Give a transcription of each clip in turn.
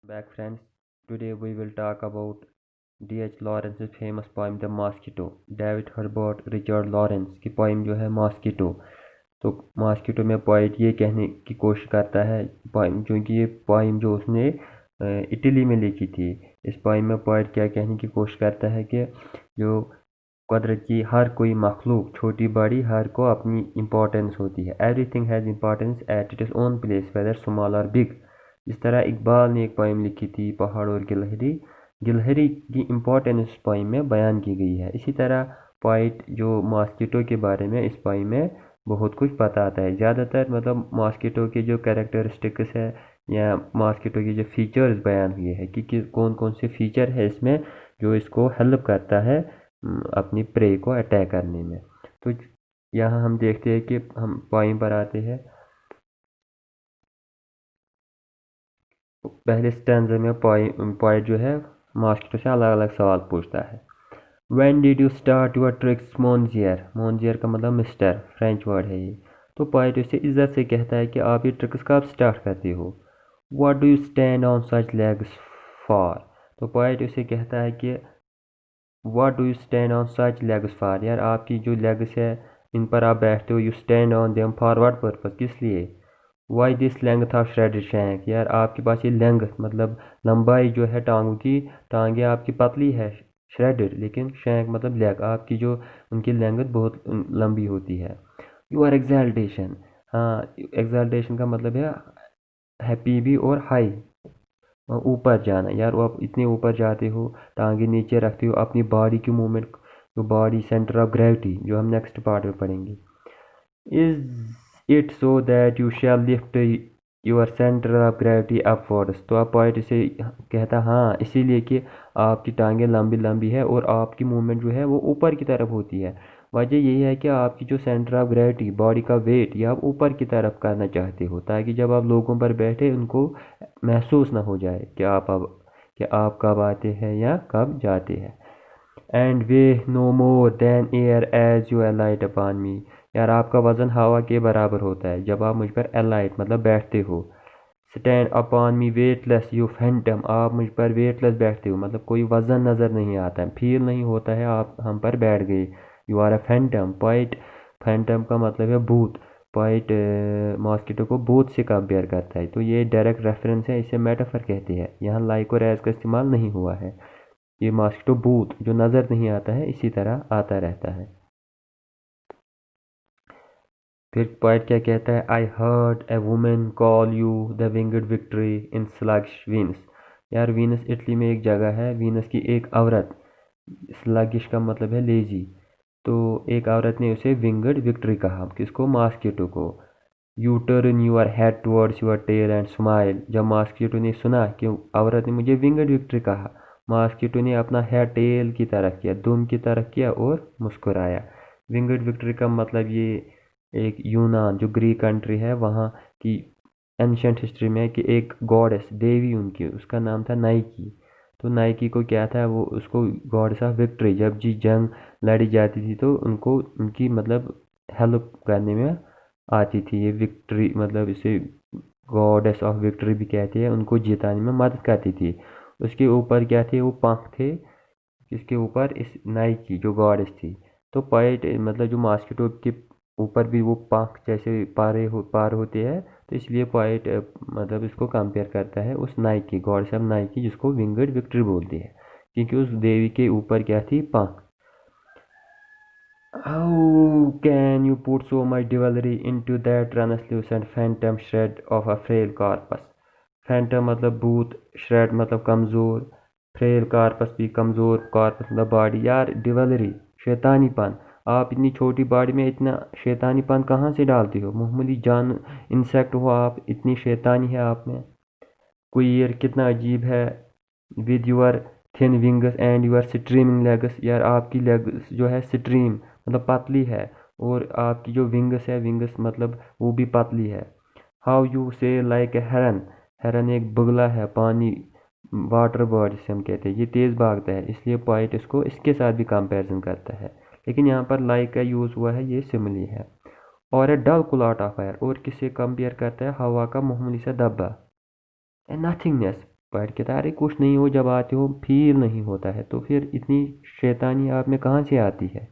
Back friends, today we will talk about D.H. Lawrence's famous poem The Mosquito. David Herbert Richard Lawrence की poem जो है mosquito. तो mosquito में poet ये कहने की कोशिश करता है पोइम, क्योंकि ये पोइम जो उसने इटली में लिखी थी। इस पोइम में पोइट क्या कहने की कोशिश करता है कि जो कुदरत की हर कोई मखलूक छोटी बड़ी हर को अपनी इम्पोर्टेंस होती है। Everything has importance at its own place whether small और बिग। इस तरह इकबाल ने एक पोइम लिखी थी पहाड़ और गिलहरी। गिलहरी की इम्पोर्टेंस इस पोइम में बयान की गई है। इसी तरह पोइट जो मॉस्किटो के बारे में इस पोइम में बहुत कुछ बताता है। ज़्यादातर मतलब मॉस्किटो के जो कैरेक्टरिस्टिक्स है या मॉस्किटो के जो फीचर्स बयान हुए हैं कि कौन कौन से फीचर है इसमें जो इसको हेल्प करता है अपनी प्रे को अटैक करने में। तो यहाँ हम देखते हैं कि हम पोइम पर आते हैं। पहले स्टैंजा में पोइट जो है मॉस्किटो से अलग अलग सवाल पूछता है। When did you start your tricks, Monsieur? Monsieur का मतलब मिस्टर, फ्रेंच वर्ड है ये। तो पोइट उसे इज्जत से कहता है कि आप ये ट्रिक्स कब स्टार्ट करते हो। What do you stand on such legs for? तो पोइट उसे कहता है कि What do you stand on such legs for? यार आपकी जो लेग्स है इन पर आप बैठते हो, you stand on them for what purpose? किस लिए? Why this length of shredded shank? यार आपके पास ये लेंथ मतलब लंबाई जो है टांगों की, टांगे आपकी पतली है श्रेडेड, लेकिन शैंक मतलब लेग आपकी जो उनकी लेंथ बहुत लंबी होती है। योर एक्सल्टेशन, हाँ एक्सल्टेशन का मतलब है हैप्पी भी और हाई, ऊपर जाना। यार वो आप इतने ऊपर जाते हो, टांगे नीचे रखते हो, अपनी बॉडी की मूवमेंट, जो बॉडी सेंटर ऑफ ग्रेविटी जो हम नेक्स्ट पार्ट में पढ़ेंगे। Is it so that you shall lift your centre of gravity upwards. तो आप पॉइंट इसे कहता हाँ इसीलिए कि आपकी टांगें लंबी लंबी है और आपकी मूवमेंट जो है वो ऊपर की तरफ होती है। वजह यही है कि आपकी जो सेंटर ऑफ ग्रेविटी बॉडी का वेट ये आप ऊपर की तरफ करना चाहते हो, ताकि जब आप लोगों पर बैठे उनको महसूस ना हो जाए कि आप कब आते हैं या कब जाते हैं। And weigh no more than air as you alight upon me. यार आपका वज़न हवा के बराबर होता है जब आप मुझ पर अलाइट मतलब बैठते हो। Stand upon me weightless you Phantom, आप मुझ पर वेटलेस बैठते हो मतलब कोई वज़न नज़र नहीं आता है, फील नहीं होता है आप हम पर बैठ गए। You are a phantom. Point phantom का मतलब है भूत। पॉइंट मॉस्किटो को भूत से कंपेयर करता है, तो ये डायरेक्ट रेफरेंस है, इसे मेटाफर कहते हैं। यहाँ लाइक और एज का इस्तेमाल नहीं हुआ है। ये मॉस्किटो भूत जो नज़र नहीं आता है इसी तरह आता रहता है। फिर पोएट क्या कहता है, I heard a women call you the विंगड विक्ट्री इन स्लगिश वीनस। यार वीनस इटली में एक जगह है, वीनस की एक औरत, स्लगिश का मतलब है लेजी, तो एक औरत ने उसे विंगड विक्ट्री कहा, किसको, मॉस्किटो को। You turn your head towards your tail and smile. जब मॉस्किटो ने सुना कि औरत ने मुझे विंगड विक्ट्री कहा, मॉस्किटो ने अपना हेड टेल की तरफ किया, दुम की तरफ किया और मुस्कुराया। विंगड विक्ट्री का मतलब ये एक यूनान जो ग्रीक कंट्री है वहाँ की एंशंट हिस्ट्री में कि एक गॉडेस देवी उनकी, उसका नाम था नाइकी। तो नाइकी को क्या था, वो उसको गॉडेस ऑफ विक्ट्री, जब जी जंग लड़ी जाती थी तो उनको उनकी मतलब हेल्प करने में आती थी ये विक्ट्री, मतलब इसे गॉडेस ऑफ विक्ट्री भी कहते हैं, उनको जिताने में मदद करती थी। उसके ऊपर क्या थे, वो पंख थे, इसके ऊपर इस नाइकी जो गॉडेस थी। तो पोएट मतलब जो मॉस्किटो के ऊपर भी वो पंख जैसे पार होते हैं, तो इसलिए पोएट मतलब इसको कंपेयर करता है उस नाइकी, गॉडेस ऑफ नाइकी, जिसको विंगड विक्ट्री बोलते हैं, क्योंकि उस देवी के ऊपर क्या थी, पंख। How can you put so much devilry into that translucent phantom shred of a frail corpus? Phantom मतलब भूत, shred मतलब कमज़ोर, frail corpus भी कमज़ोर, corpus मतलब बॉडी। यार डिवलरी शैतानीपन, आप इतनी छोटी बॉडी में इतना शैतानीपन कहाँ से डालते हो, मामूली जान इंसेक्ट हो आप, इतनी शैतानी है आप में। क्वीर कितना अजीब है, with your thin wings and your streaming legs. यार आपकी लेग्स जो है स्ट्रीम मतलब पतली है, और आपकी जो विंग्स है, विंग्स मतलब वो भी पतली है। हाउ यू से लाइक ए हेरन, हेरन एक बगुला है, पानी वाटर बर्ड जिसे हम कहते हैं, ये तेज़ भागता है, इसलिए पोएट इसको इसके साथ भी कंपैरिजन करता है, लेकिन यहाँ पर लाइक का यूज़ हुआ है, ये सिमिली है। और ए डल क्लॉट ऑफ एयर, और किसे कंपेयर करता है, हवा का मामूली सा धब्बा। ए नथिंगनेस, पॉइट कहता है अरे कुछ नहीं हो, जब आते हो फील नहीं होता है, तो फिर इतनी शैतानी आप में कहाँ से आती है।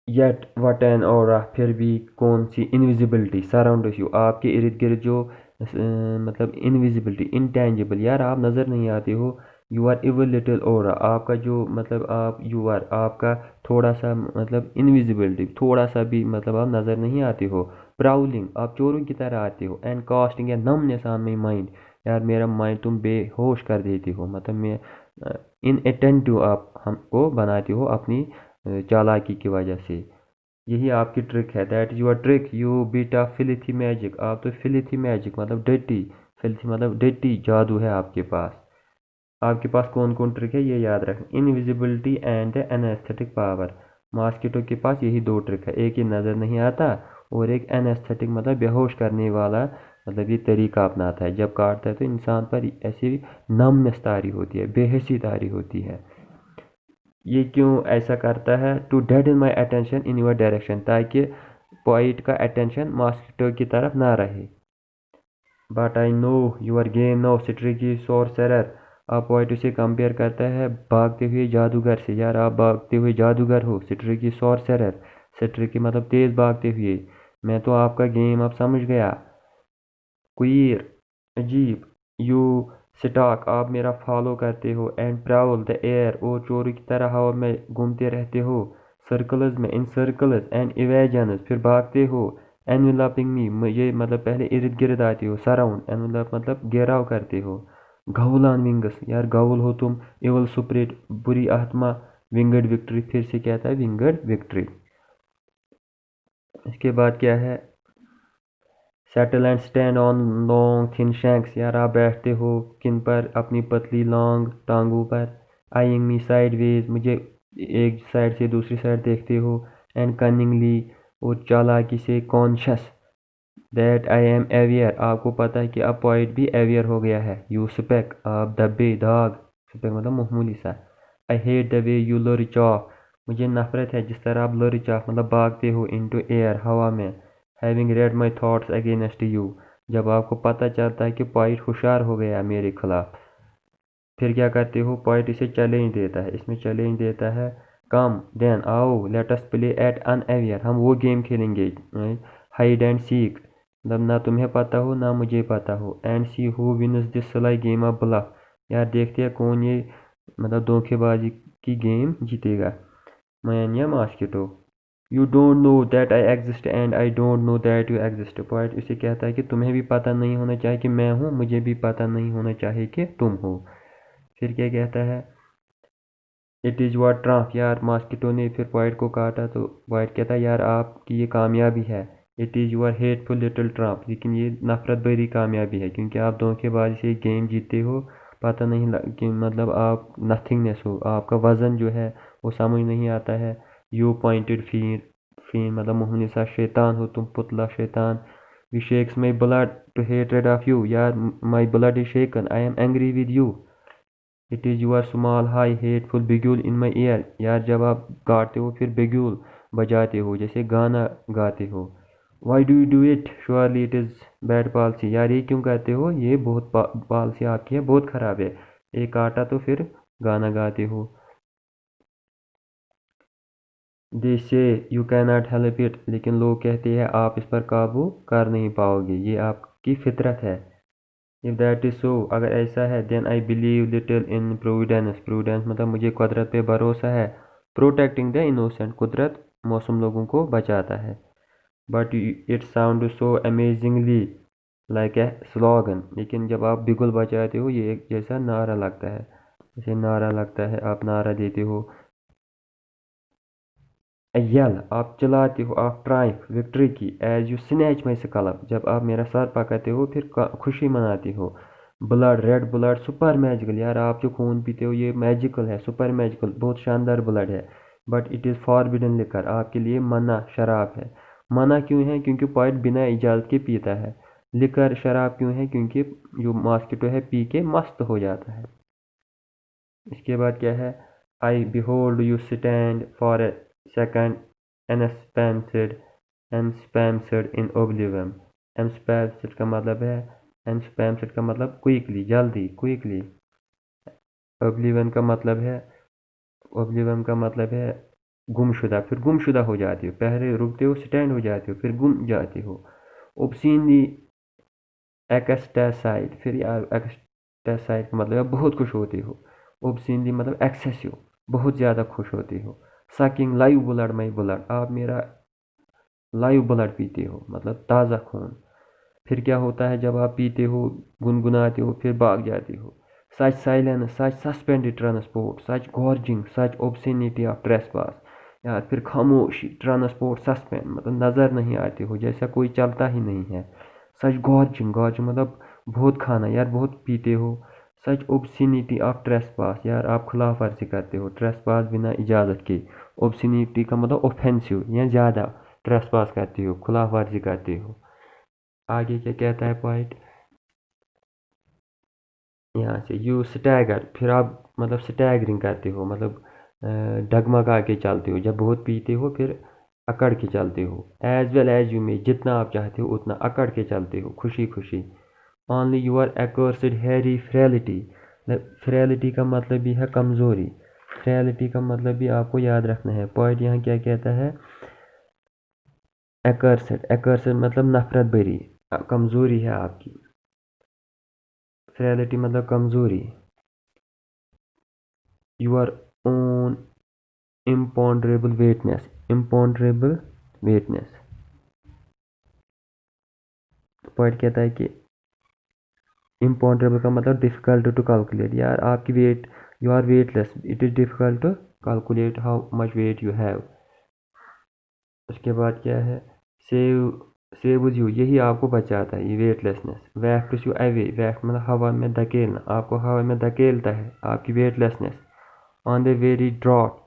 येट वट एन और फिर भी कौन सी इनविजिबिलिटी सराउंड्स यू, आपके इर्द गिर्द जो मतलब इनविजिबिलिटी इंटेंजिबल, यार आप नज़र नहीं आते हो। यू आर इवन लिटिल और आपका जो मतलब आप यू आर आपका थोड़ा सा मतलब इनविजिबिलिटी, थोड़ा सा भी मतलब आप नज़र नहीं आते हो। प्राउलिंग आप चोरों की तरह आते हो। एंड कास्टिंग या नमनेस ऑन माई माइंड, यार मेरा माइंड तुम बेहोश कर देती हो, मतलब मैं इन अटेंटिव आप हमको बनाती हो अपनी चालाकी की वजह से। यही आपकी ट्रिक है, that is your trick, you bit of filthy magic, आप तो फिलिथी मैजिक मतलब डर्टी, फिलिथी मतलब डर्टी जादू है आपके पास। आपके पास कौन कौन ट्रिक है ये याद रखें, invisibility and the anaesthetic power. Mosquito के पास यही दो ट्रिक है, एक ही नज़र नहीं आता और एक एनेस्थेटिक मतलब बेहोश करने वाला, मतलब ये तरीका अपनाता है, जब काटता है तो इंसान पर ऐसी नमनेस तारी होती है, बेहसी तारी होती है। ये क्यों ऐसा करता है, to dead in my attention in your direction, ताकि पॉइंट का अटेंशन मॉस्किटो की तरफ ना रहे। But I know your game no tricky sorcerer, आप पॉइंट उसे कंपेयर करता है भागते हुए जादूगर से, यार आप भागते हुए जादूगर हो, स्ट्रिकी सॉर्सरर, स्ट्रिकी मतलब तेज भागते हुए। मैं तो आपका गेम अब समझ गया। क्वीर अजीब, यू स्टॉक आप मेरा फॉलो करते हो, एंड प्राउल द एयर और चोरी की तरह हवा में घूमते रहते हो, सर्कल्स में इन सर्कल्स एंड इवेजन्स फिर भागते हो, एनवेलपिंग मी मुझे मतलब पहले इर्द गिर्द आते हो, सराउंड एनवेलप मतलब घेराव करते हो, घाउल ऑन विंग्स यार घाउल हो तुम, इवल सुप्रिट बुरी आत्मा, विंगड विक्ट्री फिर से कहता है विंगड विक्ट्री। इसके बाद क्या है, settle and stand on long thin shanks, यार आप बैठते हो किन पर, अपनी पतली लॉन्ग टांगों पर, आईइंग मी साइड वेज मुझे एक साइड से दूसरी साइड देखते हो, एंड कनिंगली और चालाकी से, कॉन्शस दैट आई एम एवियर आपको पता है कि अब पॉइंट भी एवियर हो गया है, यू स्पेक आप धब्बे दाग, स्पेक मतलब मामूली सा, I hate the way you lurch off मुझे नफरत है जिस तरह आप लरिच ऑफ मतलब भागते हो इनटू एयर हवा में, having red my thoughts against you जब आपको पता चलता है कि पॉइंट होशियार हो गया मेरे खिलाफ। फिर क्या करते हो, पॉइंट इसे चैलेंज देता है, इसमें चैलेंज देता है, कम देन आओ let us play at unaware, हम वो गेम खेलेंगे हाइड एंड सीक, मतलब ना तुम्हें पता हो ना मुझे पता हो, and see who wins this सलाई गेम ऑफ ब्लफ, यार देखते हैं कौन ये मतलब धोखेबाजी की गेम जीतेगा, मैं या mosquito. You don't know that I exist and I don't know that you exist, point इसे कहता है कि तुम्हें भी पता नहीं होना चाहिए कि मैं हूँ, मुझे भी पता नहीं होना चाहिए कि तुम हो। फिर क्या कहता है, इट इज़ योर ट्रम्प, यार मॉस्किटो ने फिर पॉइंट को काटा तो पॉइंट कहता है यार आपकी ये कामयाबी है, it is your hateful little Trump, लेकिन ये नफरत भरी कामयाबी है क्योंकि आप धोखेबाजी से गेम जीते हो, पता नहीं कि मतलब आप नथिंगनेस हो, आपका वज़न जो है वो समझ नहीं आता है। यू पॉइंटेड फीन, फीन मतलब मुँहनी सा शैतान हो तुम, पुतला शैतान। We shakes my blood to hatred of you, यार my blood is shaken, I am angry with you, it is your small high hateful bugle in my ear, यार जब आप गाते हो फिर बिग्यूल बजाते हो जैसे गाना गाते हो। Why do you do it surely it is bad policy, यार ये क्यों कहते हो, ये बहुत पॉलिसी आपकी है बहुत ख़राब है, एक आटा तो फिर गाना गाते हो। दे से you can not help it, लेकिन लोग कहते हैं आप इस पर काबू कर नहीं पाओगे, ये आपकी फितरत है। इफ़ दैट इज़ सो, अगर ऐसा है, then I believe little in providence, providence मतलब मुझे कुदरत पे भरोसा है, प्रोटेक्टिंग द इनोसेंट कुदरत मौसम लोगों को बचाता है। But it sound so amazingly like a slogan, लेकिन जब आप बिगुल बचाते हो ये एक जैसा नारा लगता है, जैसे नारा लगता है, आप नारा देते हो। यल आप चिल्लाते हो, आप ट्राइम्फ विक्ट्री की, as you snatch my scalp जब आप मेरा सर पकड़ते हो फिर खुशी मनाते हो। Blood red blood super magical, यार आप जो खून पीते हो ये मैजिकल है, सुपर मैजिकल बहुत शानदार ब्लड है। But it is forbidden liquor, आपके लिए मना शराब है। मना क्यों है, क्योंकि पॉइंट बिना इजाज़त के पीता है। लिकर शराब क्यों है, क्योंकि जो मॉस्किटो है पी के मस्त हो जाता है। इसके बाद क्या है, I behold you stand for a second enspammed enspammed in oblivion. enspammed का मतलब है enspammed का मतलब क्विकली, जल्दी, क्विकली. oblivion का मतलब है गुमशुदा, फिर गुमशुदा हो जाती हो. पहले रुकते हो, स्टैंड हो जाते हो, फिर गुम जाते हो. obscenely ecstatic, फिर यार ecstatic का मतलब है बहुत खुश होते हो. obscenely मतलब एक्सेसिव, बहुत ज़्यादा खुश होते हो. sucking live blood my blood, आप मेरा लाइव ब्लड पीते हो, मतलब ताज़ा खून. फिर क्या होता है जब आप पीते हो, गुनगुनाते हो, फिर भाग जाते हो. Such silence, such suspended transport, such gorging, such obscenity of trespass. यार फिर खामोशी, ट्रांसपोर्ट सस्पेंड मतलब नज़र नहीं आते हो, जैसा कोई चलता ही नहीं है. सच गॉर्जिंग, मतलब बहुत खाना, यार बहुत पीते हो. सच ऑब्ससिनिटी ऑफ ट्रेसपास, यार आप खिलाफ वर्जी करते हो, ट्रेसपास बिना इजाज़त के. ऑब्ससिनिटी का मतलब ऑफेंसिव या ज़्यादा ट्रेसपास करते हो, खिलाफ वर्जी करते हो. आगे क्या कहता है पॉइंट, यहाँ से यू स्टैगर, फिर आप मतलब स्टैगरिंग करते हो, मतलब डगमगा के चलते हो. जब बहुत पीते हो फिर अकड़ के चलते हो. As well as you may, जितना आप चाहते हो उतना अकड़ के चलते हो, खुशी खुशी. Only your accursed hairy frailty, frailty का मतलब भी है कमज़ोरी. फ्रेलिटी का मतलब भी आपको याद रखना है. पॉइंट यहाँ क्या कहता है, एक्वर्सड मतलब नफरत भरी, कमज़ोरी है आपकी. फ्रेलिटी मतलब कमज़ोरी. Your own imponderable weightness, imponderable weightness. तो पॉइंट कहता है कि imponderable का मतलब difficult to calculate, यार आपकी wait, you are weightless, it is difficult to calculate how much weight you have. उसके बाद क्या है, saves you, यही आपको बचाता है, ये weightlessness. wafts you away, waft मतलब हवा में धकेलना, आपको हवा में धकेलता है आपकी weightlessness. on the very draught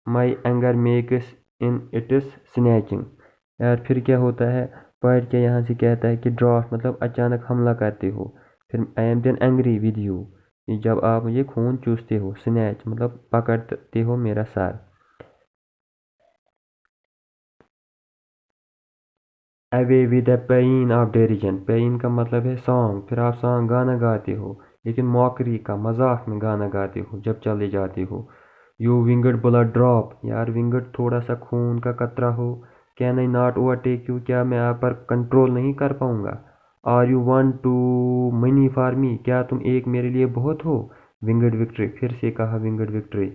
my anger makes in its snatching. यार फिर क्या होता है, पॉइंट क्या यहाँ से कहता है कि ड्राफ्ट मतलब अचानक हमला करते हो. फिर I am then angry with you, जब आप मुझे खून चूसते हो. स्नैच मतलब पकड़ते हो मेरा सर. Away with the pain of derision, pain का मतलब है सॉन्ग, फिर आप सॉन्ग गाना गाते हो, लेकिन मॉकरी का, मजाक में गाना गाते हो जब चले जाते हो. यू विंगड ब्लड ड्रॉप, यार विंगड थोड़ा सा खून का कतरा हो. Can I not overtake you, क्या मैं आप पर कंट्रोल नहीं कर पाऊंगा. Are you one too many for me, क्या तुम एक मेरे लिए बहुत हो. विंगड विक्ट्री, फिर से कहा winged victory.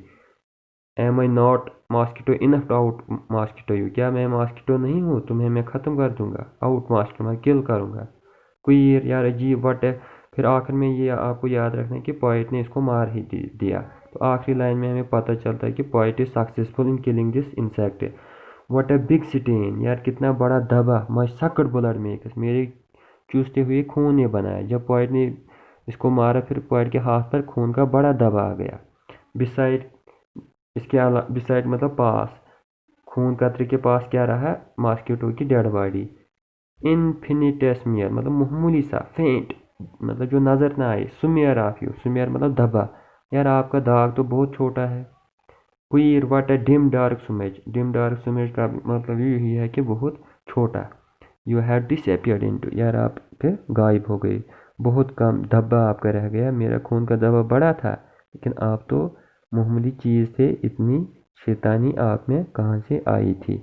Am I not mosquito enough to out mosquito you, क्या मैं मॉस्किटो नहीं हूँ, तुम्हें मैं ख़त्म कर दूंगा. आउट मॉस्किटो मैं किल करूँगा. कोई यार अजीब वट है. फिर आखिर में ये आपको याद रखना है कि पोइट ने इसको मार ही दिया. तो आखिरी लाइन में हमें पता चलता है कि poet is successful in killing this insect. What a big stain, यार कितना बड़ा धब्बा. माय सक्ड ब्लड मेक्स, मेरे चूसते हुए खून ने बनाया. जब पोइट ने इसको मारा फिर पोइट के हाथ पर खून का बड़ा धब्बा आ गया. बिसाइड, इसके अलावा बिसाइड मतलब पास, खून कतरे के पास क्या रहा, मॉस्किटो की डेड बॉडी. इनफिनिटेसिमल मतलब मामूली सा. फेंट मतलब जो नज़र ना आए. सुमेयर ऑफ यू, सुमेयर मतलब धब्बा, यार आपका दाग तो बहुत छोटा है. Queer what a dim dark smudge, dim dark smudge का मतलब यही है कि बहुत छोटा. यू हैव डिसअपियर्ड इनटू, यार आप फिर गायब हो गए, बहुत कम धब्बा आपका रह गया. मेरा खून का धब्बा बड़ा था, लेकिन आप तो मामूली चीज़ थे. इतनी शैतानी आप में कहाँ से आई थी.